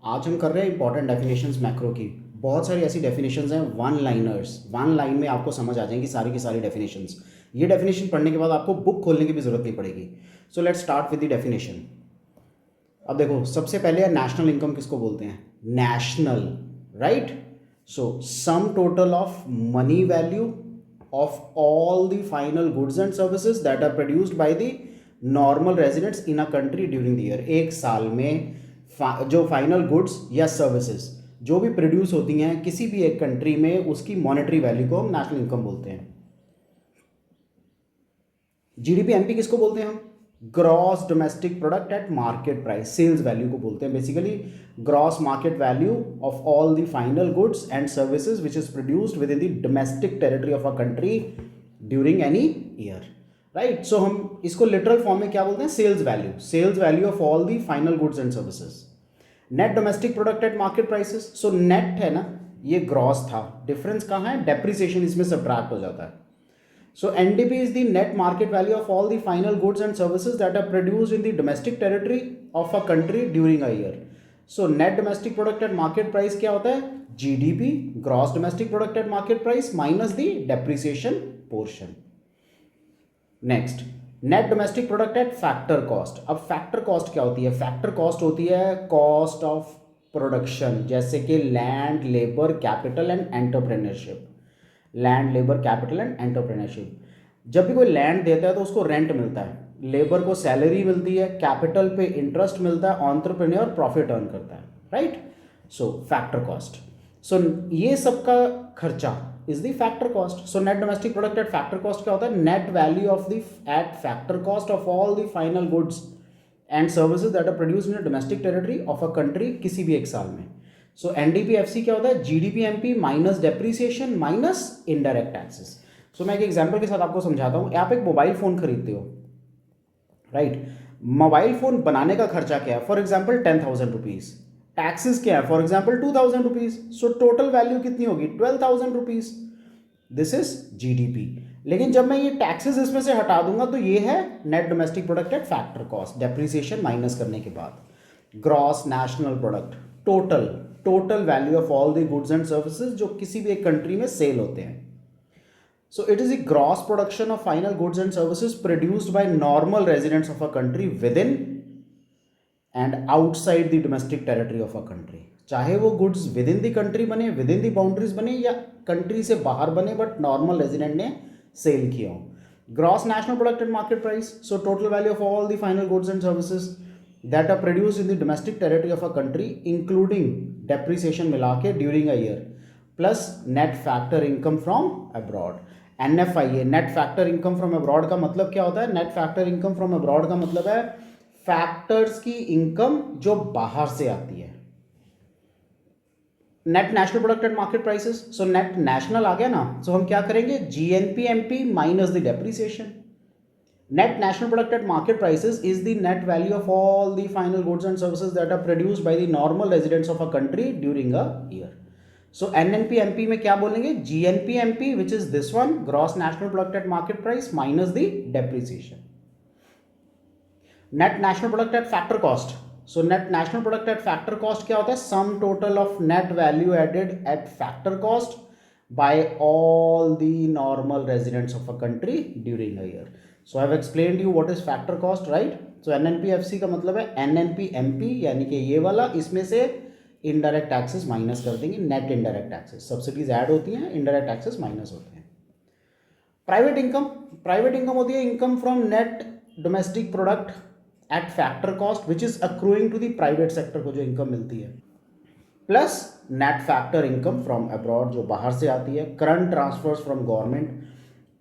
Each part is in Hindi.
आज हम कर रहे हैं इंपॉर्टेंट डेफिनेशंस मैक्रो की। बहुत सारी ऐसी डेफिनेशंस हैं वन लाइनर्स, वन लाइन में आपको समझ आ जाएंगी सारी की सारी डेफिनेशंस। ये डेफिनेशन पढ़ने के बाद आपको बुक खोलने की भी जरूरत नहीं पड़ेगी। So let's start with the definition. अब देखो, सबसे पहले है नेशनल इनकम किसको बोलते हैं? National, right. So sum total of money value of all the final goods and services that are produced by the normal residents in a country during the year. एक साल में जो फाइनल गुड्स या सर्विसेज जो भी प्रोड्यूस होती हैं किसी भी एक कंट्री में, उसकी मॉनेटरी वैल्यू को हम नेशनल इनकम बोलते हैं। जीडीपी एमपी किसको बोलते हैं हम? Gross domestic product at market price, sales value को बोलते हैं basically. Gross market value of all the final goods and services which is produced within the domestic territory of a country during any year, right. So हम इसको लिटरल फॉर्म में क्या बोलते हैं? Sales value, sales value of all the final goods and services. Net domestic product at market prices, so net है ना, ये ग्रॉस था, डिफरेंस कहाँ है? डेप्रिसिएशन इसमें सब्ट्रैक्ट हो जाता है। So NDP is the net market value of all the final goods and services that are produced in the domestic territory of a country during a year. So net domestic product at market price क्या होता है? GDP, gross domestic product at market price minus the depreciation portion. Next, net domestic product at factor cost. अब फैक्टर कॉस्ट क्या होती है? फैक्टर कॉस्ट होती है कॉस्ट ऑफ प्रोडक्शन, जैसे कि land, labour, capital and entrepreneurship. Land, labour, capital and entrepreneurship. जब भी कोई लैंड देता है तो उसको रेंट मिलता है, लेबर को सैलरी मिलती है, कैपिटल पे इंटरेस्ट मिलता है, एंटरप्रेन्योर प्रॉफिट अर्न करता है, राइट। सो फैक्टर कॉस्ट, सो ये सबका खर्चा is the factor cost. So net domestic product at factor cost क्या होता है? Net value of the at factor cost of all the final goods and services that are produced in a domestic territory of a country किसी भी एक साल में। So NDPFC क्या होता है? GDPMP minus depreciation minus indirect taxes. So मैं एक एग्जांपल के साथ आपको समझाता हूँ। आप एक मोबाइल फोन खरीदते हो, राइट। मोबाइल फोन बनाने का खर्चा क्या है? For example 10,000 rupees. टैक्सेस क्या है? For example 2,000 rupees. So total value कितनी होगी? 12,000 रुपीज। This is GDP. लेकिन जब मैं ये टैक्सेस इसमें से हटा दूंगा तो ये है net domestic product at factor cost, depreciation minus करने के बाद। Gross national product, total total value of all the goods and services जो किसी भी एक कंट्री में सेल होते हैं। So it is the gross production of final goods and services produced by normal residents of a country within and outside the domestic territory of a country. चाहे वो goods within the country बने, विद इन द बाउंड्रीज बने, या कंट्री से बाहर बने बट नॉर्मल रेजिडेंट ने सेल किया हो। Gross national product and market price, so total value of all the final goods and services that are produced in the domestic territory of a country including depreciation मिला के during a year, plus net factor income from abroad. NFIA, net factor income from abroad का मतलब क्या होता है? Net factor income from abroad का मतलब है फैक्टर्स की इनकम जो बाहर से आती है। Net national product at market prices, so net national आ गया ना, सो हम क्या करेंगे? GNPMP minus the depreciation. Net national product at market prices is the net value of all the final goods and services that are produced by the normal residents of a country during a year. So NNPMP में क्या बोलेंगे? GNPMP which is this one, gross national product at market price minus the depreciation. Net national product at factor cost, so net national product at factor cost क्या होता है? Sum total of net value added at factor cost by all the normal residents of a country during a year. So I have explained you what is factor cost, right. So NNPFC का मतलब है NNPMP यानी कि ये वाला, इसमें से इनडायरेक्ट टैक्सेस माइनस कर देंगे। Net indirect taxes, subsidies add होती हैं, इनडायरेक्ट टैक्सेस माइनस होते हैं। प्राइवेट इनकम, प्राइवेट इनकम होती है income from net domestic product at factor cost which is accruing to the private sector को जो इनकम मिलती है, plus net factor income from abroad जो बाहर से आती है। Current transfers from government,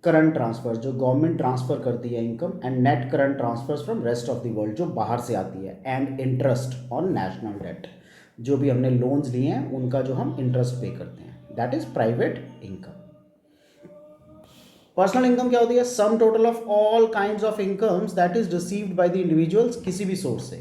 current transfer जो गवर्नमेंट ट्रांसफर करती है income, and net current transfers from rest of the world जो बाहर से आती है, and interest on national debt, जो भी हमने लोन्स लिए हैं उनका जो हम इंटरेस्ट पे करते हैं, that is private income. Personal income क्या होती है? Sum total of all kinds of incomes that is received by the individuals किसी भी सोर्स से,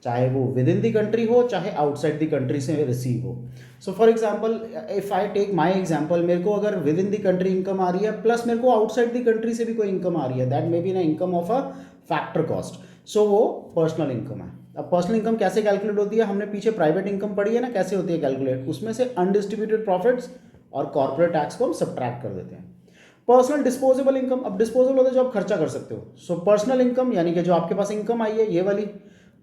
चाहे वो विद इन द कंट्री हो चाहे आउटसाइड द कंट्री से रिसीव हो। So for example if I take my example, मेरे को अगर within the country income आ रही है प्लस मेरे को आउटसाइड द कंट्री से भी कोई इनकम आ रही है, दैट मे बी ना income of a factor cost, so वो पर्सनल इनकम है। अब पर्सनल इनकम कैसे कैलकुलेट होती है, हमने पीछे प्राइवेट इनकम पढ़ी है ना, कैसे होती है कैलकुलेट, उसमें से अनडिस्ट्रीब्यूटेड प्रॉफिट्स और कॉर्पोरेट टैक्स को हम सब्ट्रैक्ट कर देते हैं। पर्सनल डिस्पोजेबल इनकम, अब डिस्पोजेबल होता है जो आप खर्चा कर सकते हो। सो पर्सनल इनकम यानी कि जो आपके पास इनकम आई है ये वाली,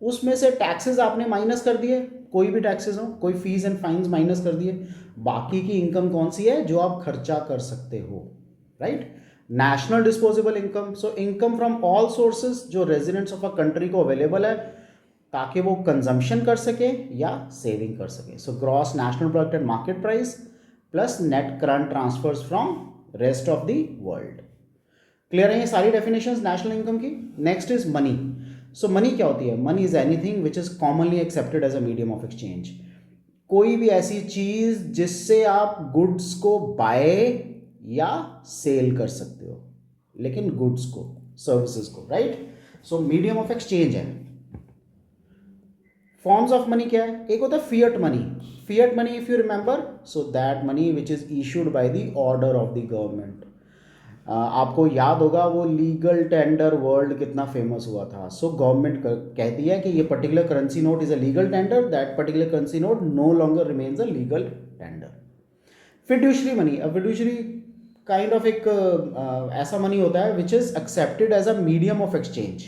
उसमें से टैक्सेस आपने माइनस कर दिए, कोई भी टैक्सेस हो, कोई फीस एंड फाइन्स माइनस कर दिए, बाकी की इनकम कौन सी है, जो आप खर्चा कर सकते हो, right. National disposable income, so income from all sources जो रेजिडेंट्स ऑफ अ कंट्री को अवेलेबल है ताकि वो कंजम्पशन कर सके या सेविंग कर सके। So gross national product at market price plus net current transfers from rest of the world. Clear है ये सारी डेफिनेशंस नेशनल इनकम की। Next is money. So money क्या होती है, money is anything which is commonly accepted as a medium of exchange. कोई भी ऐसी चीज जिससे आप गुड्स को बाय या सेल कर सकते हो, लेकिन गुड्स को, सर्विसेज को, right. So medium of exchange है। फॉर्म्स ऑफ मनी क्या है, एक होता है fiat money. Fiat money if you remember, so that money which is issued by the order of the government. आपको याद होगा वो लीगल टेंडर वर्ल्ड कितना फेमस हुआ था। सो गवर्नमेंट कहती है कि ये particular currency note is a legal tender, that particular currency note no longer remains a legal tender. Fiduciary money, अब फिड्यूशरी काइंड ऑफ एक ऐसा मनी होता है which is accepted as a medium of exchange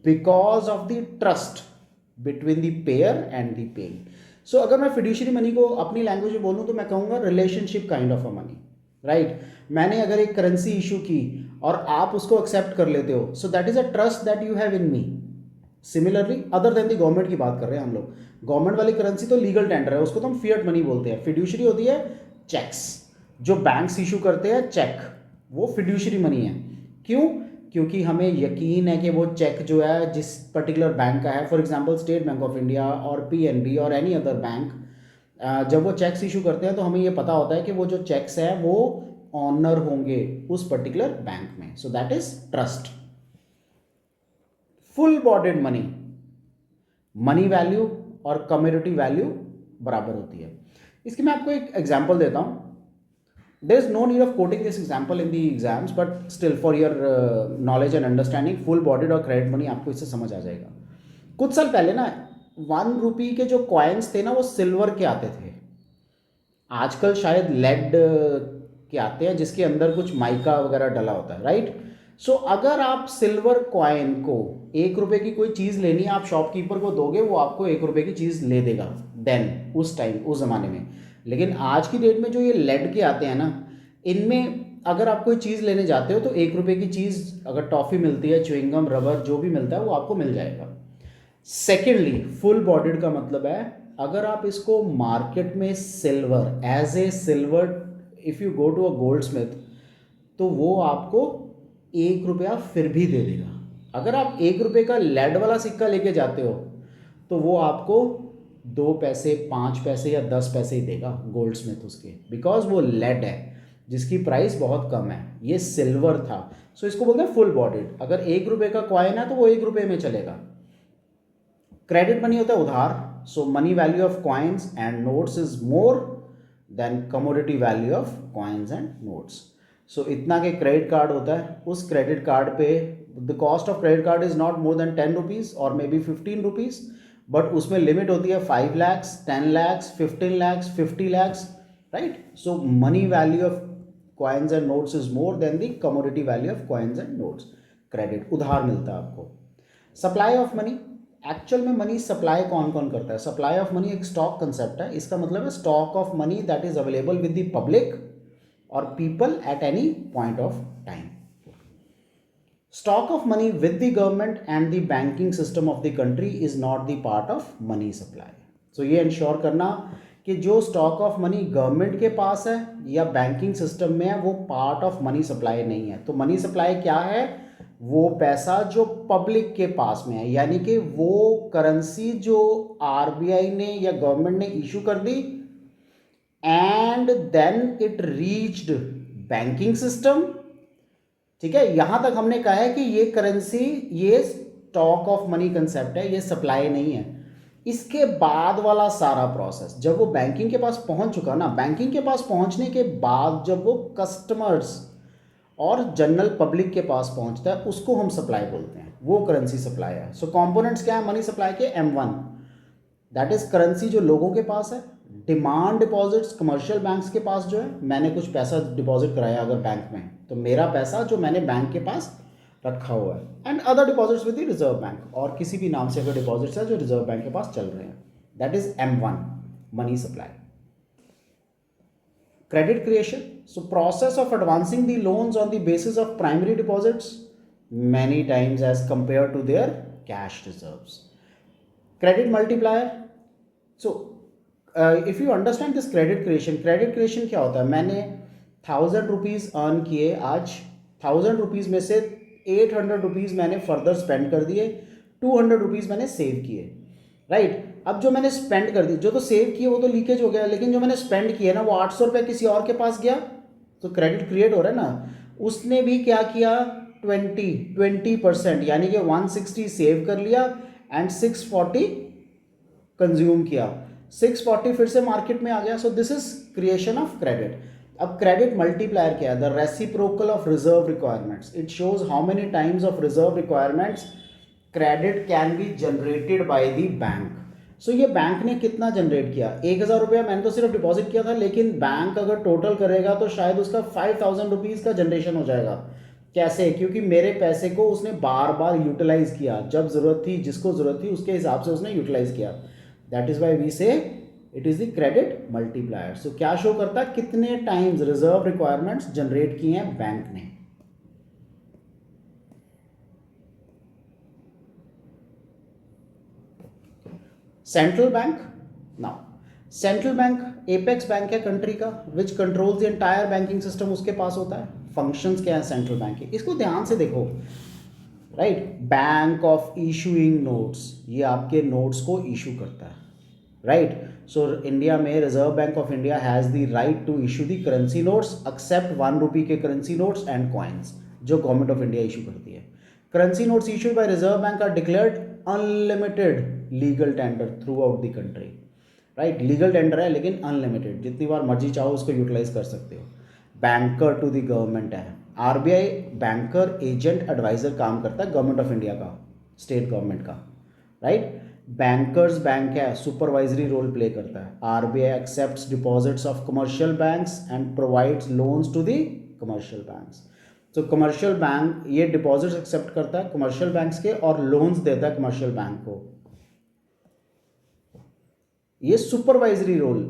because of the trust between the payer and the paying. So अगर मैं फिड्यूशरी मनी को अपनी लैंग्वेज में बोलूँ तो मैं कहूँगा relationship kind of a money, right. मैंने अगर एक करेंसी इशू की और आप उसको एक्सेप्ट कर लेते हो, so that is a trust that you have in me. Similarly other than the government की बात कर रहे हैं हम लोग, गवर्नमेंट वाली करेंसी तो लीगल टेंडर है, उसको तो हम फिएट मनी बोलते हैं। फिड्यूशरी होती है चेक्स, जो बैंक्स इशू करते हैं चेक, वो फिड्यूशरी मनी है। क्यों, क्योंकि हमें यकीन है कि वो चेक जो है जिस पर्टिकुलर बैंक का है, for example state bank of India और पीएनबी और एनी अदर बैंक, जब वो चेक्स इशू करते हैं तो हमें ये पता होता है कि वो जो चेक्स है वो ऑनर होंगे उस पर्टिकुलर बैंक में। So that is trust. Full bodied money, money value और कम्युनिटी वैल्यू बराबर होती है। इसकी मैं आपको एक एग्जांपल देता हूं। There is no need of quoting this example in the exams, but still for your knowledge and understanding, full bodied और क्रेडिट मनी आपको इससे समझ आ जाएगा। कुछ साल पहले ना 1 रुपी के जो कॉइन्स थे ना वो सिल्वर के आते थे, आजकल शायद लेड के आते हैं जिसके अंदर कुछ माइका वगैरह डला होता है, राइट। सो अगर आप सिल्वर कॉइन को 1 रुपए की कोई चीज़ लेनी है, आप शॉपकीपर को दोगे, वो आपको 1 रुपए की चीज़ ले देगा देन, उस टाइम, उस ज़माने में। लेकिन आज की डेट में जो ये लेड के आते हैं ना, इनमें अगर आप कोई चीज़ लेने जाते हो तो 1 रुपए की चीज़, अगर टॉफ़ी मिलती है, च्युइंगम, रबर, जो भी मिलता है वो आपको मिल जाएगा। सेकेंडली, फुल बॉडीड का मतलब है अगर आप इसको मार्केट में silver as a silver, if you go to a goldsmith, तो वो आपको 1 रुपया फिर भी दे देगा। अगर आप 1 रुपये का लेड वाला सिक्का लेके जाते हो तो वो आपको 2 पैसे, 5 पैसे या 10 पैसे ही देगा गोल्ड स्मिथ उसके, बिकॉज वो लेड है जिसकी प्राइस बहुत कम है, ये सिल्वर था। सो इसको बोलते हैं फुल बॉडीड। अगर 1 रुपये का कॉइन है तो वो 1 रुपये में चलेगा। क्रेडिट मनी होता है उधार। So money value of coins and notes is more than commodity value of coins and notes. So इतना के क्रेडिट कार्ड होता है, उस क्रेडिट कार्ड पे the cost of credit card is not more than 10 rupees और मे बी 15 रुपीज़, बट उसमें लिमिट होती है 5 lakhs, 10 lakhs, 15 lakhs, 50 lakhs, right. So money value of coins and notes is more than the commodity value of coins and notes. Credit उधार मिलता है आपको। सप्लाई ऑफ मनी, एक्चुअल में मनी सप्लाई कौन कौन करता है? सप्लाई ऑफ मनी एक स्टॉक कंसेप्ट है। इसका मतलब है stock of money that is available with the public और people at any point of time. Stock of money with the government and the banking system of the country is not the part of money supply. So ये इंश्योर करना कि जो स्टॉक ऑफ मनी गवर्नमेंट के पास है या बैंकिंग सिस्टम में है वो पार्ट ऑफ मनी सप्लाई नहीं है। तो मनी सप्लाई क्या है? वो पैसा जो पब्लिक के पास में है, यानी कि वो करेंसी जो आरबीआई ने या गवर्नमेंट ने इशू कर दी and then it reached banking system. ठीक है, यहां तक हमने कहा है कि ये करेंसी, ये स्टॉक ऑफ मनी कंसेप्ट है, ये सप्लाई नहीं है। इसके बाद वाला सारा प्रोसेस जब वो बैंकिंग के पास पहुंच चुका ना, बैंकिंग के पास पहुंचने के बाद जब वो कस्टमर्स और जनरल पब्लिक के पास पहुंचता है उसको हम सप्लाई बोलते हैं। वो करेंसी सप्लाई है। सो कंपोनेंट्स क्या है मनी सप्लाई के? M1 दैट इज करेंसी जो लोगों के पास है, डिमांड डिपॉजिट्स कमर्शियल बैंक्स के पास जो है, मैंने कुछ पैसा डिपॉजिट कराया अगर बैंक में, तो मेरा पैसा जो मैंने बैंक के पास रखा हुआ है, and other deposits with the reserve bank, और किसी भी नाम से अगर डिपॉजिट्स है जो रिजर्व बैंक के पास चल रहे हैं, that is M1 money supply. Credit creation, so process of advancing the loans on the basis of primary deposits many times as compared to their cash reserves. Credit multiplier, so if you understand this credit creation क्या होता है? मैंने 1000 रुपीज़ अर्न किए आज, 1000 रुपीज़ में से 800 रुपीज़ मैंने फर्दर स्पेंड कर दिए, 200 रुपीज़ मैंने सेव किए, राइट? अब जो मैंने स्पेंड कर दी, जो तो सेव किए वो तो लीकेज हो गया, लेकिन जो मैंने स्पेंड किया ना वो 800 रुपये किसी और के पास गया, तो क्रेडिट क्रिएट हो रहा है ना। उसने भी क्या किया? 20% यानी कि 160 सेव कर लिया एंड 640 कंज्यूम किया, 640 फिर से मार्केट में आ गया। So this is creation of credit. अब क्रेडिट मल्टीप्लायर क्या है? The reciprocal of reserve requirements. It shows how many times of reserve requirements credit can be generated by the bank. So ये बैंक ने कितना जनरेट किया? 1000 रुपया मैंने तो सिर्फ डिपॉजिट किया था, लेकिन बैंक अगर टोटल करेगा तो शायद उसका 5000 रुपीज़ का जनरेशन हो जाएगा। कैसे? क्योंकि मेरे पैसे को उसने बार बार यूटिलाइज किया, जब ज़रूरत थी, जिसको ज़रूरत थी उसके हिसाब से उसने यूटिलाइज किया। That is why we say it is the credit multiplier. So क्या शो करता है? कितने टाइम्स रिजर्व रिक्वायरमेंट्स जनरेट किए हैं बैंक ने। Central bank, now central bank apex bank है कंट्री का, विच controls the entire banking system, उसके पास होता है। फंक्शंस क्या है सेंट्रल बैंक के? इसको ध्यान से देखो, right? Bank of issuing notes, ये आपके नोट्स को इशू करता है, राइट? सो इंडिया में Reserve Bank of India has the right to issue the currency notes except 1 rupee के करेंसी नोट्स एंड कॉइन्स जो गवर्नमेंट ऑफ इंडिया इशू करती है। Currency notes issued by Reserve Bank are declared unlimited legal tender throughout the country, right? Legal tender है लेकिन अनलिमिटेड, जितनी बार मर्जी चाहो उसको यूटिलाइज कर सकते हो। बैंकर टू द गवर्नमेंट है, आरबीआई बैंकर एजेंट एडवाइजर काम करता है गवर्नमेंट ऑफ इंडिया का, स्टेट गवर्नमेंट का, राइट? बैंकर्स बैंक है, सुपरवाइजरी रोल प्ले करता है। RBI accepts deposits of commercial banks and provides loans to the commercial banks. तो कमर्शियल बैंक ये डिपॉजिट्स एक्सेप्ट करता है कमर्शियल बैंक्स के और लोन्स देता है कमर्शियल बैंक को। ये supervisory role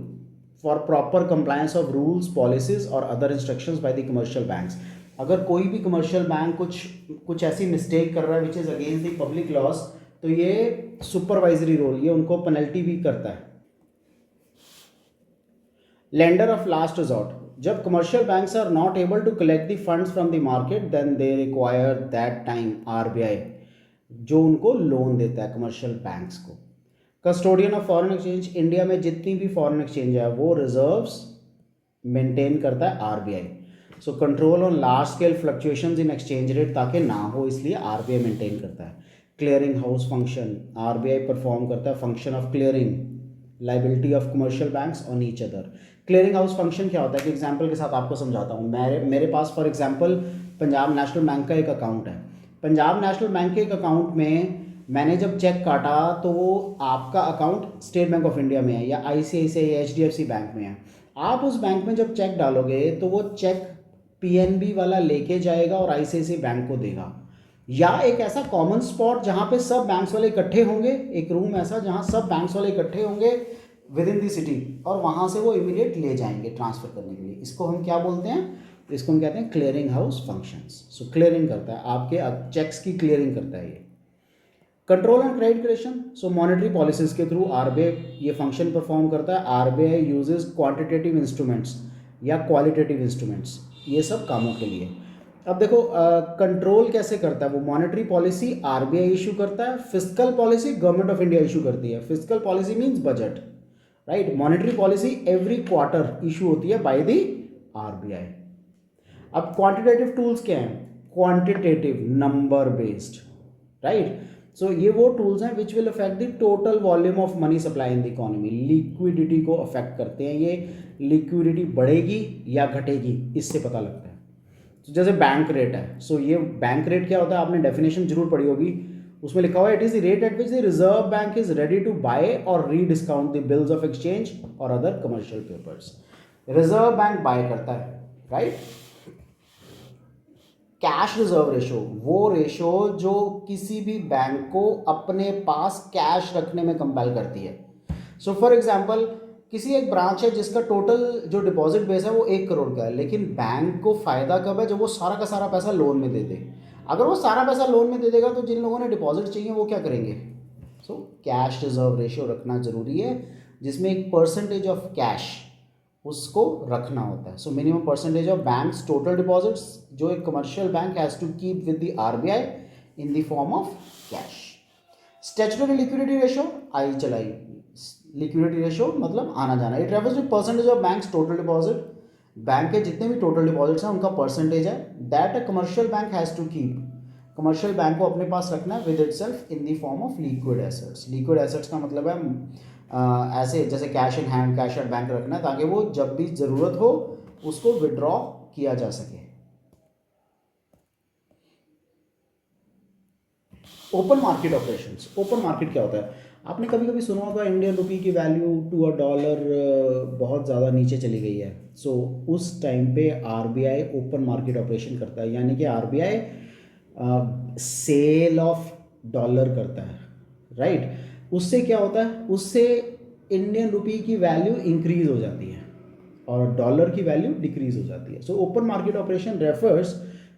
for proper compliance of rules, policies और other instructions by the commercial banks. अगर कोई भी कमर्शियल बैंक कुछ ऐसी मिस्टेक कर रहा है which is against the public loss, तो ये सुपरवाइजरी रोल, ये उनको पेनल्टी भी करता है। लेंडर ऑफ लास्ट रिजॉर्ट, जब commercial banks are not able to collect the funds from the market then they require that time RBI, जो उनको लोन देता है कमर्शियल बैंक्स को। Custodian of foreign exchange, India में जितनी भी फॉरेन एक्सचेंज है वो रिजर्व्स मेंटेन करता है RBI. So control on large scale fluctuations in exchange rate ताकि ना हो, इसलिए आरबीआई मेंटेन करता है। Clearing house function, RBI perform करता है function of clearing liability of commercial banks on each other. Clearing house function क्या होता है कि एग्जांपल के साथ आपको समझाता हूँ। मेरे पास फॉर एग्जांपल पंजाब नेशनल बैंक का एक अकाउंट है। पंजाब नेशनल बैंक के एक अकाउंट में मैंने जब चेक काटा तो वो आपका account state bank of India में है या आईसीआईसीआई या एचडीएफसी बैंक में है। आप उस बैंक में जब चेक डालोगे तो वो चेक पीएनबी वाला लेके जाएगा और आईसीआईसीआई बैंक को देगा, या एक ऐसा कॉमन स्पॉट जहाँ पे सब बैंक्स वाले इकट्ठे होंगे, एक रूम ऐसा जहाँ सब बैंक्स वाले इकट्ठे होंगे विद इन दी सिटी, और वहाँ से वो इमीडिएट ले जाएंगे ट्रांसफ़र करने के लिए। इसको हम क्या बोलते हैं? इसको हम कहते हैं क्लियरिंग हाउस फंक्शंस। सो क्लियरिंग करता है, आपके चेक्स की क्लियरिंग करता है ये। Control on credit creation, so monetary policies के थ्रू आरबीआई ये फंक्शन परफॉर्म करता है। आरबीआई यूजेस क्वांटिटेटिव इंस्ट्रूमेंट्स या क्वालिटेटिव इंस्ट्रूमेंट्स, ये सब कामों के लिए। अब देखो कंट्रोल कैसे करता है वो? मॉनेटरी पॉलिसी आरबीआई इशू करता है, fiscal policy government of India issue करती है। Fiscal policy means budget, right? Monetary policy every quarter issue होती है बाय द आरबीआई। अब क्वांटिटेटिव टूल्स क्या हैं? Quantitative number based, right? So ये वो टूल्स हैं which will affect the total volume of money supply in the economy. Liquidity को अफेक्ट करते हैं ये, लिक्विडिटी बढ़ेगी या घटेगी इससे पता लगता है। तो जैसे बैंक रेट है, सो ये बैंक रेट क्या होता है, आपने डेफिनेशन जरूर पढ़ी होगी, उसमें लिखा हुआ है it is the rate at which the reserve bank is ready to buy और rediscount the bills of exchange और other commercial papers. Reserve bank buy करता है, राइट। कैश रिजर्व रेशो, वो रेशो जो किसी भी बैंक को अपने पास कैश रखने में कंपेल करती है। सो फॉर एग्जांपल, किसी एक ब्रांच है जिसका टोटल जो डिपॉजिट बेस है वो 1 करोड़ का है, लेकिन बैंक को फायदा कब है, जब वो सारा का सारा पैसा लोन में दे दे। अगर वो सारा पैसा लोन में दे देगा तो जिन लोगों ने डिपॉजिट चाहिए वो क्या करेंगे। सो कैश रिजर्व रेशियो रखना जरूरी है, जिसमें एक परसेंटेज ऑफ कैश उसको रखना होता है। So minimum percentage of banks total deposits जो एक commercial bank has to keep with the RBI in the form of cash. Statutory liquidity ratio, आई चलाई, लिक्विडिटी रेशियो मतलब आना जाना, it refers to percentage of banks total deposit, bank के जितने भी टोटल डिपॉजिट्स हैं उनका परसेंटेज है that a commercial bank has to keep, commercial bank को अपने पास रखना है with itself in the form of liquid assets. Liquid assets का मतलब है ऐसे जैसे cash in hand, cash at bank रखना है ताकि वो जब भी ज़रूरत हो उसको विड्रॉ किया जा सके। Open market operations, open market क्या होता है, आपने कभी कभी सुना होगा इंडियन रुपी की वैल्यू टू अ डॉलर बहुत ज़्यादा नीचे चली गई है। सो उस टाइम पे आरबीआई ओपन मार्केट ऑपरेशन करता है, यानी कि आरबीआई सेल ऑफ डॉलर करता है, राइट। उससे क्या होता है, उससे इंडियन रुपी की वैल्यू इंक्रीज हो जाती है और डॉलर की वैल्यू डिक्रीज हो जाती है। So open market operation refers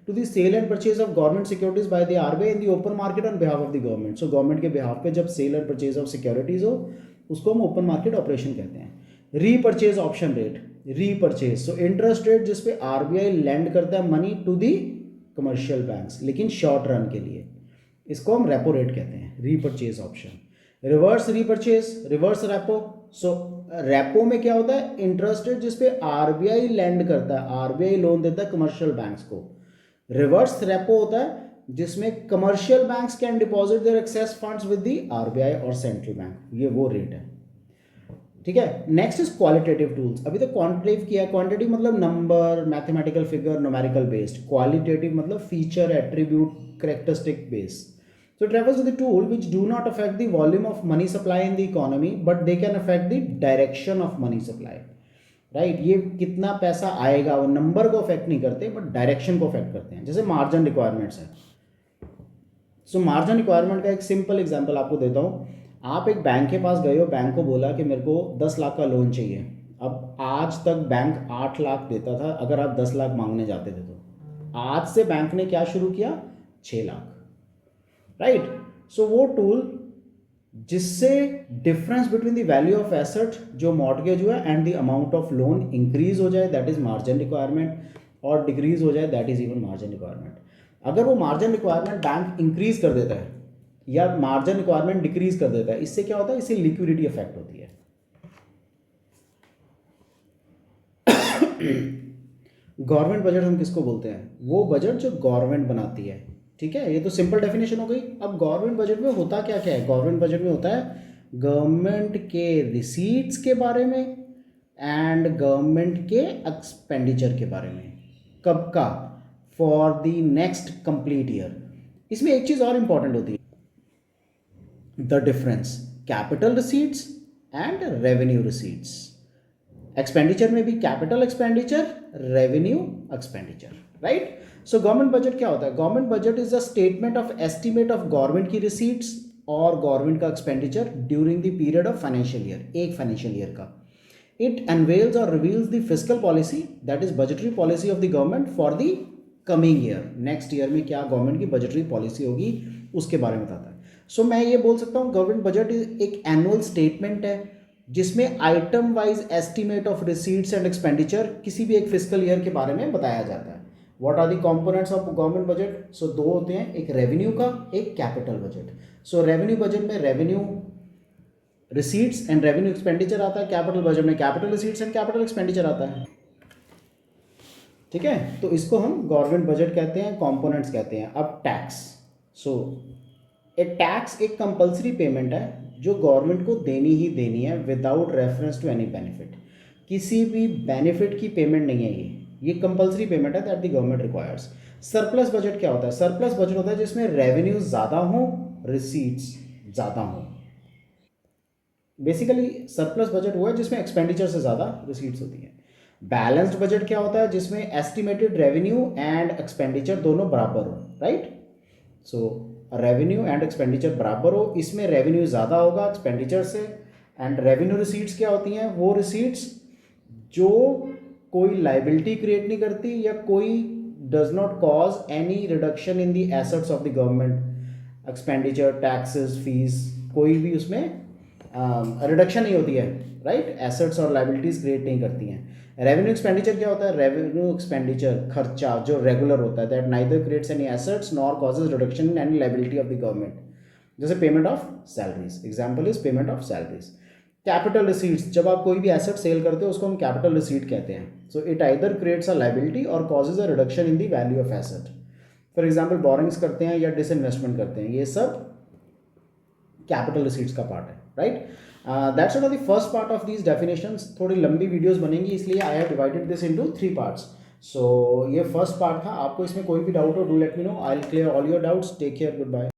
to the sale and purchase of government securities by the RBI in the open market on behalf of the government. So government के behalf पे जब sale and purchase of securities हो उसको हम open market operation कहते हैं। Repurchase option rate, repurchase so interest rate जिस पे RBI lend करता है money to the commercial banks, लेकिन शॉर्ट रन के लिए, इसको हम रेपो रेट कहते हैं, repurchase option. Reverse repurchase, reverse repo, so repo में क्या होता है, इंटरेस्ट रेट जिस पे RBI lend करता है, RBI लोन देता है कमर्शियल बैंक्स को। रिवर्स रेपो होता है जिसमें commercial banks can deposit their excess funds with the RBI और सेंट्रल बैंक, ये वो रेट है, ठीक है। नेक्स्ट इज क्वालिटेटिव टूल्स, अभी तो क्वांटिटेटिव किया, क्वांटिटेटिव मतलब number, mathematical figure, numerical based, qualitative मतलब feature, attribute, characteristic based. So it refers to the tool which do not affect the volume of money supply in the economy, but they can affect the direction of money supply. Right, ये कितना पैसा आएगा वो नंबर को अफेक्ट नहीं करते बट डायरेक्शन को अफेक्ट करते हैं। जैसे मार्जिन रिक्वायरमेंट्स है, सो मार्जिन रिक्वायरमेंट का एक सिंपल एग्जांपल आपको देता हूँ। आप एक बैंक के पास गए हो, बैंक को बोला कि मेरे को 10 लाख का लोन चाहिए। अब आज तक बैंक 8 लाख देता था, अगर आप 10 लाख मांगने जाते थे तो आज से बैंक ने क्या शुरू किया, 6 लाख, राइट। सो वो टूल जिससे difference between the value of asset जो मॉर्टगेज हुआ and the amount of loan increase हो जाए, दैट इज मार्जिन रिक्वायरमेंट, और डिक्रीज हो जाए, that is even margin requirement. अगर वो मार्जिन रिक्वायरमेंट बैंक इंक्रीज कर देता है या मार्जिन रिक्वायरमेंट डिक्रीज कर देता है, इससे क्या होता है, इससे लिक्विडिटी अफेक्ट होती है। गवर्नमेंट बजट हम किसको बोलते हैं, वो बजट जो गवर्नमेंट बनाती है, ठीक है। ये तो सिंपल डेफिनेशन हो गई। अब गवर्नमेंट बजट में होता क्या क्या है, गवर्नमेंट बजट में होता है गवर्नमेंट के रिसीट्स के बारे में एंड गवर्नमेंट के एक्सपेंडिचर के बारे में, कब का, for the next complete year. इसमें एक चीज़ और इंपॉर्टेंट होती है, the difference capital receipts and revenue receipts. Expenditure में भी capital expenditure, revenue expenditure, right. So government budget क्या होता है, government budget is a statement of estimate of government की रिसीट्स और गवर्नमेंट का expenditure during the period of financial year, एक फाइनेंशियल ईयर का। इट अनवेल्स और reveals the fiscal policy, that is budgetary policy of the government for the coming year, next year में क्या गवर्नमेंट की बजटरी पॉलिसी होगी उसके बारे में बताता है। सो मैं ये बोल सकता हूँ गवर्नमेंट बजट एक एनुअल स्टेटमेंट है जिसमें item wise estimate of receipts and expenditure किसी भी एक फिस्कल ईयर के बारे में बताया जाता है। What are the components of government budget, so दो होते हैं, एक रेवेन्यू का, एक capital budget. So revenue budget में revenue receipts and revenue expenditure आता है, कैपिटल बजट में capital receipts and capital expenditure आता है, ठीक है। तो इसको हम गवर्नमेंट बजट कहते हैं, कंपोनेंट्स कहते हैं। अब टैक्स, सो ए टैक्स एक कंपल्सरी पेमेंट है जो गवर्नमेंट को देनी ही देनी है without reference to any benefit, किसी भी बेनिफिट की पेमेंट नहीं है ये, ये कंपलसरी पेमेंट है that the government requires. Surplus budget क्या होता है? सरप्लस बजट होता है जिसमें रेवेन्यू ज़्यादा हो, रिसीट्स ज़्यादा हो। बेसिकली सरप्लस बजट हुआ है जिसमें एक्सपेंडिचर से ज़्यादा रिसीट्स होती हैं। बैलेंस्ड बजट क्या होता है? जिसमें एस्टिमेटेड रेवेन्यू एंड एक्सपेंडिचर दोनों बराबर हो, right. So revenue and expenditure बराबर हो, इसमें रेवेन्यू ज़्यादा होगा एक्सपेंडिचर से। एंड रेवेन्यू रिसीट्स क्या होती हैं? वो रिसीट्स जो कोई लाइबिलिटी क्रिएट नहीं करती या कोई does not cause any reduction in the assets of the government. Expenditure, taxes, fees, कोई भी उसमें रिडक्शन नहीं होती है, राइट। एसेट्स और लाइबिलिटीज क्रिएट नहीं करती हैं। रेवेन्यू एक्सपेंडिचर क्या होता है? रेवेन्यू एक्सपेंडिचर खर्चा जो रेगुलर होता है, that neither creates any assets nor causes reduction in any liability of the government. जैसे payment of salaries, example is payment of salaries. Capital receipts, जब आप कोई भी एसेट सेल करते हो उसको हम कैपिटल रिसीट कहते हैं। So it either creates a liability और causes a reduction in the value of asset. For example borrowings करते हैं या डिसइन्वेस्टमेंट करते हैं, ये सब कैपिटल रिसीट्स का पार्ट है, right. That's all the first part of these definitions. थोड़ी लंबी वीडियोस बनेंगी इसलिए I have divided this into 3 parts. So ये फर्स्ट पार्ट था। आपको इसमें कोई भी डाउट हो, do let me know, I will clear all your doubts. Take care, good bye.